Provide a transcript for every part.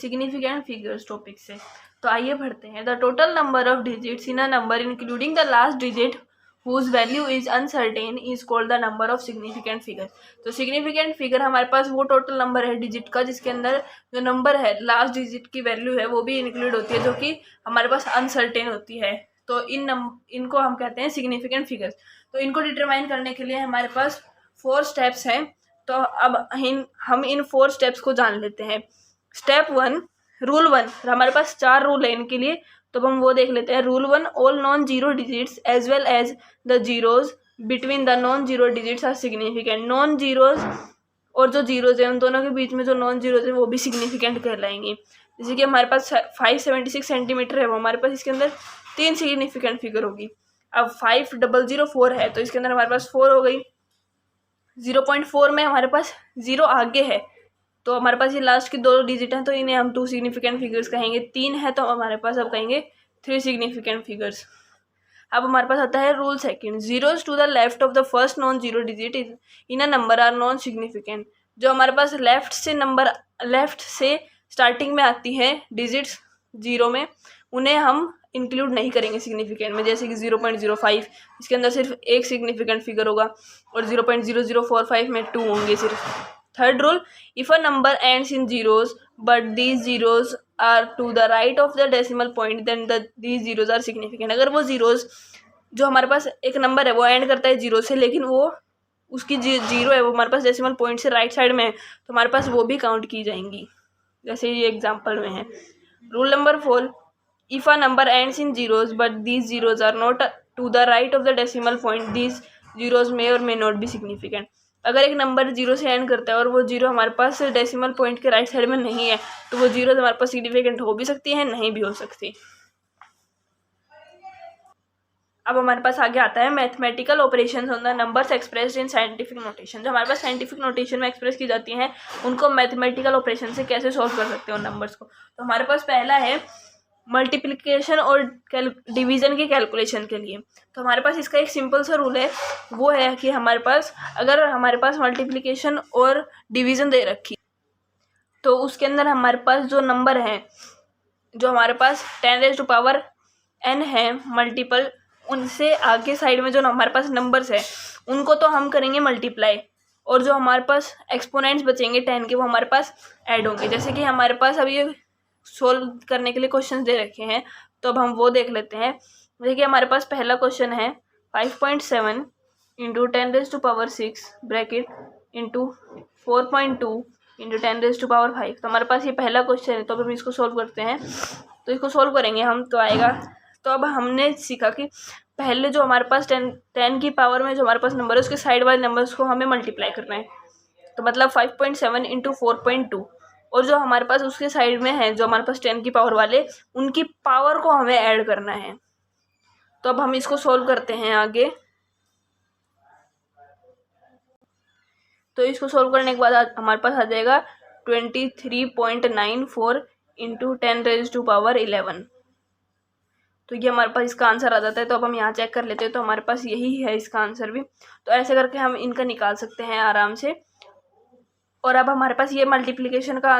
Significant figures topic से। तो आइए पढ़ते हैं। The total number of digits in a number including the last digit whose value is uncertain is called the number of significant figure. तो significant figure हमारे पास वो total number है डिजिट का जिसके अंदर जो नंबर है लास्ट डिजिट की वैल्यू है वो भी इंक्लूड होती है, जो कि हमारे पास अनसर्टेन होती है। तो इनको हम कहते हैं सिग्निफिकेंट फिगर्स। तो इनको डिटरमाइन करने के लिए हमारे पास 4 स्टेप्स हैं। तो अब हम इन 4 स्टेप्स को जान लेते हैं। Step 1, rule 1। हमारे पास 4 रूल है इनके लिए, तो हम वो देख लेते हैं। Rule 1, all non zero digits as well as the zeros between the non zero digits are significant. Non zeros और जो जीरोज है उन दोनों के बीच में जो नॉन जीरोज है वो भी सिग्निफिकेंट कहलाएंगे। जैसे कि हमारे पास 576 सेंटीमीटर है, वो हमारे पास इसके अंदर 3 सिग्निफिकेंट फिगर होगी। अब 5004 है तो इसके अंदर हमारे पास 4 हो गई। 0.4 में हमारे पास 0 आगे है, तो हमारे पास ये लास्ट की 2 डिजिट हैं, तो इन्हें हम 2 सिग्निफिकेंट फिगर्स कहेंगे। 3 है तो हमारे पास अब कहेंगे 3 सिग्निफिकेंट फिगर्स। अब हमारे पास आता है rule second, zeros to the left of the first non zero digit in a number are non significant. जो हमारे पास लेफ्ट से स्टार्टिंग में आती है डिजिट्स जीरो में, उन्हें हम इंक्लूड नहीं करेंगे सिग्निफिकेंट में। जैसे कि 0.05, इसके अंदर सिर्फ एक सिग्निफिकेंट फिगर होगा, और 0.0045 में 2 होंगे सिर्फ। Third rule, if a number ends in zeros but these zeros are to the right of the decimal point then these zeros are significant. अगर वो जीरोज, जो हमारे पास एक नंबर है वो एंड करता है जीरो से, लेकिन वो उसकी जीरो है वो हमारे पास डेसिमल पॉइंट से राइट साइड में है, तो हमारे पास वो भी काउंट की जाएंगी, जैसे ये एग्जाम्पल में है। Rule number 4, if a number ends in zeros but these zeros are not to the right of the decimal point, these zeros may or may not be significant। अगर एक नंबर जीरो से and करता है और वो zero हमारे पास decimal point के right side में नहीं है, तो वो जीरो हमारे पास सिग्निफिकेंट हो भी सकती है, नहीं भी हो सकती। अब हमारे पास आगे आता है mathematical operations on the numbers expressed in scientific notation. जो हमारे पास साइंटिफिक नोटेशन में एक्सप्रेस की जाती हैं उनको मैथमेटिकल ऑपरेशन से कैसे सॉल्व कर सकते हैं उन नंबर्स को। तो हमारे पास पहला है मल्टीप्लिकेशन और डिवीजन की कैलकुलेशन के लिए। तो हमारे पास इसका एक सिंपल सा रूल है, वो है कि हमारे पास अगर हमारे पास मल्टीप्लिकेशन और डिवीजन दे रखी, तो उसके अंदर हमारे पास जो नंबर हैं, जो हमारे पास 10⁻n है मल्टीपल, उनसे आगे साइड में जो हमारे पास नंबर्स है उनको तो हम करेंगे मल्टीप्लाई, और जो हमारे पास एक्सपोनेंट्स बचेंगे 10 के वो हमारे पास ऐड होंगे। जैसे कि हमारे पास अब ये सोल्व करने के लिए क्वेश्चन दे रखे हैं, तो अब हम वो देख लेते हैं। जैसे कि हमारे पास पहला क्वेश्चन है 5.7 इंटू 10⁻6 ब्रैकेट इंटू 4.2 इंटू 10⁻5। तो हमारे पास ये पहला क्वेश्चन है, तो अब हम इसको सोल्व करते हैं। तो इसको सोल्व करेंगे हम तो आएगा। तो अब हमने सीखा कि पहले जो हमारे पास 10 की पावर में जो हमारे पास नंबर है उसके साइड वाले नंबर्स को हमें मल्टीप्लाई करना है। तो मतलब 5.7 इंटू 4.2, और जो हमारे पास उसके साइड में है जो हमारे पास 10 की पावर वाले, उनकी पावर को हमें ऐड करना है। तो अब हम इसको सोल्व करते हैं आगे। तो इसको सोल्व करने के बाद हमारे पास आ जाएगा 23.94 इंटू 10⁻11। तो ये हमारे पास इसका आंसर आ जाता है। तो अब हम यहाँ चेक कर लेते हैं, तो हमारे पास यही है इसका आंसर भी। तो ऐसे करके हम इनका निकाल सकते हैं आराम से। और अब हमारे पास ये मल्टीप्लिकेशन का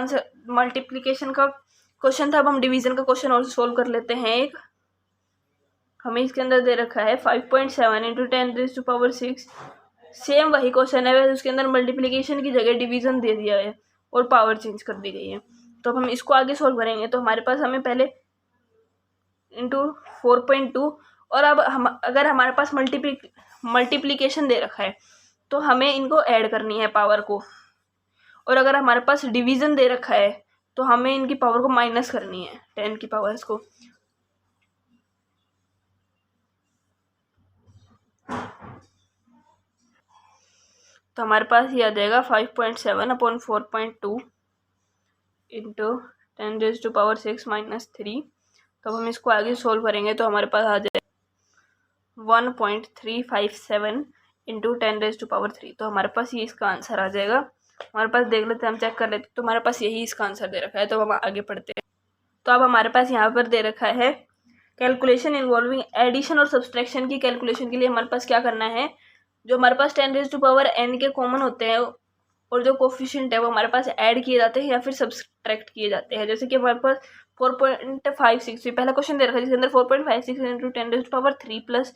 क्वेश्चन था। अब हम डिवीजन का क्वेश्चन और सोल्व कर लेते हैं। एक हमें इसके अंदर दे रखा है 5.7 इंटू 10⁻6। सेम वही क्वेश्चन है, वैसे उसके अंदर मल्टीप्लिकेशन की जगह डिवीजन दे दिया है और पावर चेंज कर दी गई है। तो अब हम इसको आगे सोल्व करेंगे। तो हमारे पास हमें पहले इंटू 4.2, और अब हम अगर हमारे पास मल्टीप्लिकेशन दे रखा है तो हमें इनको ऐड करनी है पावर को, और अगर हमारे पास डिवीजन दे रखा है तो हमें इनकी पावर को माइनस करनी है 10 की पावर्स को। तो हमारे पास ये आ जाएगा 5.7/4.2 इंटू 10⁻6 -3। तो हम इसको आगे सोल्व करेंगे तो हमारे पास आ जाएगा 1.357 इंटू 10⁻3। तो हमारे पास ये इसका आंसर आ जाएगा। हमारे पास देख लेते हैं, हम चेक कर लेते हैं, तो हमारे पास यही इसका आंसर दे रखा है। तो हम आगे पढ़ते हैं। तो अब हमारे पास यहाँ पर दे रखा है कैलकुलेशन इन्वॉल्विंग एडिशन और सब्सट्रैक्शन की कैलकुलेशन के लिए हमारे पास क्या करना है। जो हमारे पास 10⁻n के कॉमन होते हैं और जो कोफिशिएंट है वो हमारे पास ऐड किए जाते हैं या फिर सब्सट्रैक्ट किए जाते हैं। जैसे कि हमारे पास 4.56 पहला क्वेश्चन दे रखा है जिसके अंदर 4.56 इंटू 10⁻³ प्लस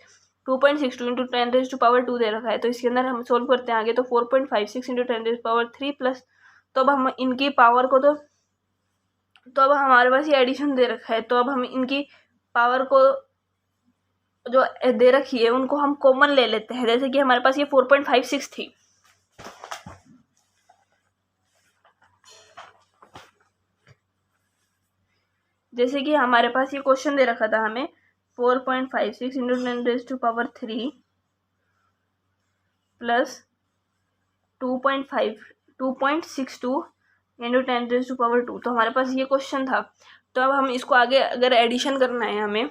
2.62 इंटू 10⁻² दे रखा है। तो इसके अंदर हम सोल्व करते हैं आगे, तो 4.56 इंटू 10⁻³ प्लस, तो अब हम इनकी पावर को तो अब हमारे पास ये एडिशन दे रखा है, तो अब हम इनकी पावर को जो दे रखी है उनको हम कॉमन ले लेते हैं। जैसे कि हमारे पास ये 4.56 थी, जैसे कि हमारे पास ये क्वेश्चन दे रखा था हमें 4.56 इंटू 10⁻³ प्लस 2.62 इंटू 10⁻²। तो हमारे पास ये क्वेश्चन था। तो अब हम इसको आगे अगर एडिशन करना है हमें,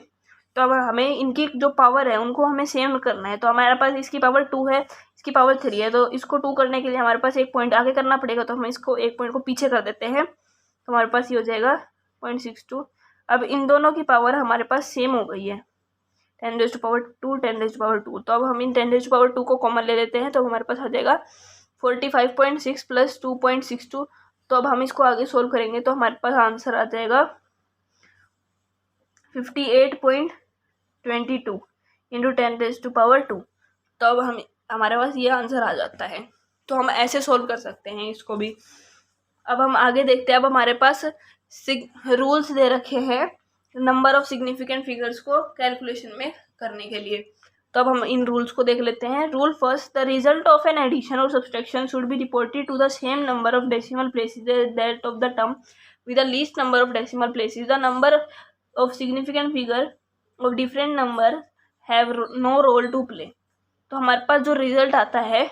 तो अब हमें इनकी जो पावर है उनको हमें सेम करना है। तो हमारे पास इसकी पावर 2 है, इसकी पावर 3 है, तो इसको 2 करने के लिए हमारे पास एक पॉइंट आगे करना पड़ेगा। तो हम इसको एक पॉइंट को पीछे कर देते हैं, तो हमारे पास ये हो जाएगा 0.62। अब इन दोनों की पावर हमारे पास सेम हो गई है, 10⁻², 10⁻²। तो अब हम इन 10⁻² को कॉमन ले लेते हैं, तो हमारे पास आ जाएगा 45.6 प्लस 2.62। तो अब हम इसको आगे सोल्व करेंगे, तो हमारे पास आंसर आ जाएगा 58.22 इंटू 10⁻²। तो अब हमारे पास ये आंसर आ जाता है। तो हम ऐसे सोल्व कर सकते हैं इसको भी। अब हम आगे देखते हैं। अब हमारे पास रूल्स दे रखे हैं नंबर ऑफ सिग्निफिकेंट फिगर्स को कैलकुलेशन में करने के लिए। तो अब हम इन रूल्स को देख लेते हैं। Rule first, the result of an addition और subtraction should be reported to the same number of decimal places that of the term with the least number of decimal places. The number of significant figure of different number have no role to play. तो हमारे पास जो result आता है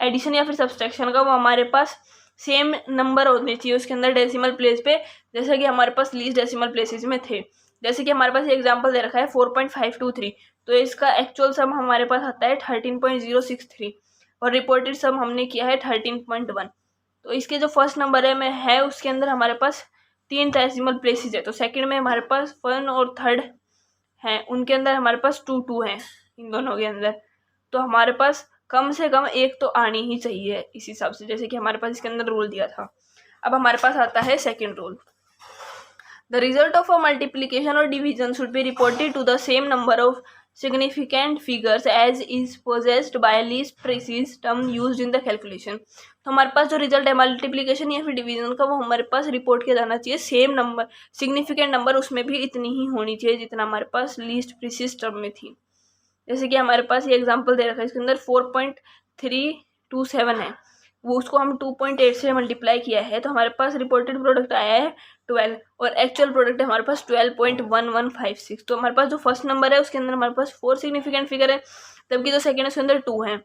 addition या फिर subtraction का, वो हमारे पास सेम नंबर होने चाहिए उसके अंदर डेसिमल प्लेस पे, जैसे कि हमारे पास लीस्ट डेसिमल प्लेसेस में थे। जैसे कि हमारे पास ये एग्जांपल दे रखा है 4.523, तो इसका एक्चुअल सम हमारे पास आता है 13.063 और रिपोर्टेड सम हमने किया है 13.1। तो इसके जो फर्स्ट नंबर है उसके अंदर हमारे पास 3 डेसिमल प्लेसेस है। तो सेकंड में हमारे पास 1 और थर्ड हैं, उनके अंदर हमारे पास 2 हैं इन दोनों के अंदर। तो हमारे पास कम से कम एक तो आनी ही चाहिए इस हिसाब से, जैसे कि हमारे पास इसके अंदर रूल दिया था। अब हमारे पास आता है second rule, the result of a multiplication और division should be reported to the same number of significant figures as is possessed by least precise term used in the calculation. तो हमारे पास जो रिजल्ट है मल्टीप्लिकेशन या फिर division का, वो हमारे पास रिपोर्ट किया जाना चाहिए सेम नंबर, सिग्निफिकेंट नंबर उसमें भी इतनी ही होनी चाहिए जितना हमारे पास लीस्ट प्रीसिज टर्म में थी। जैसे कि हमारे पास ये एग्जांपल दे रखा है, इसके अंदर 4.327 है, वो उसको हम 2.8 से मल्टीप्लाई किया है, तो हमारे पास रिपोर्टेड प्रोडक्ट आया है 12 और एक्चुअल प्रोडक्ट है हमारे पास 12.1156। तो हमारे पास जो फर्स्ट नंबर है उसके अंदर हमारे पास 4 सिग्निफिकेंट फिगर है, जबकि जो सेकेंड है उसके अंदर 2 है।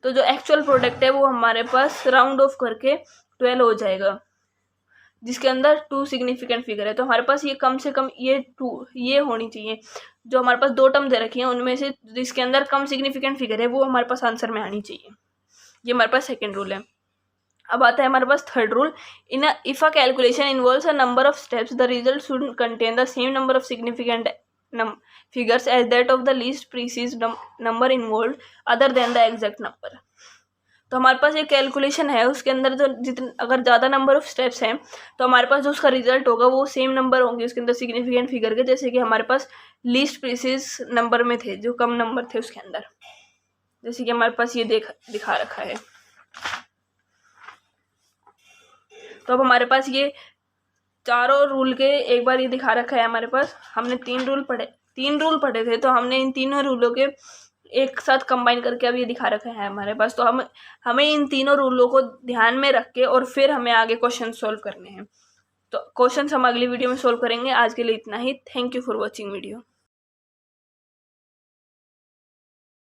तो जो एक्चुअल प्रोडक्ट है वो हमारे पास राउंड ऑफ करके 12 हो जाएगा, जिसके अंदर 2 सिग्निफिकेंट फिगर है। तो हमारे पास ये कम से कम ये होनी चाहिए। जो हमारे पास 2 टर्म दे रखी हैं उनमें से जिसके अंदर कम सिग्निफिकेंट फिगर है वो हमारे पास आंसर में आनी चाहिए। ये हमारे पास सेकंड रूल है। अब आता है हमारे पास third rule, if a calculation involves a number of steps the result should contain the same number of significant figures as that of the least precise number involved other than the exact number. तो हमारे पास एक calculation है, उसके अंदर जो अगर ज़्यादा number of steps हैं तो हमारे पास जो उसका रिजल्ट होगा वो सेम नंबर होंगे उसके अंदर सिग्निफिकेंट फिगर के, जैसे कि हमारे पास लीस्ट प्रीसिज नंबर में थे, जो कम नंबर थे उसके अंदर, जैसे कि हमारे पास ये दिखा रखा है। तो अब हमारे पास ये चारों रूल के एक बार ये दिखा रखा है हमारे पास। हमने 3 रूल पढ़े थे, तो हमने इन तीनों रूलों के एक साथ कंबाइन करके अब ये दिखा रखा है हमारे पास। तो हमें इन तीनों रूलों को ध्यान में रख के और फिर हमें आगे क्वेश्चन सॉल्व करने हैं। तो क्वेश्चन हम अगली वीडियो में सॉल्व करेंगे। आज के लिए इतना ही। Thank you for watching video.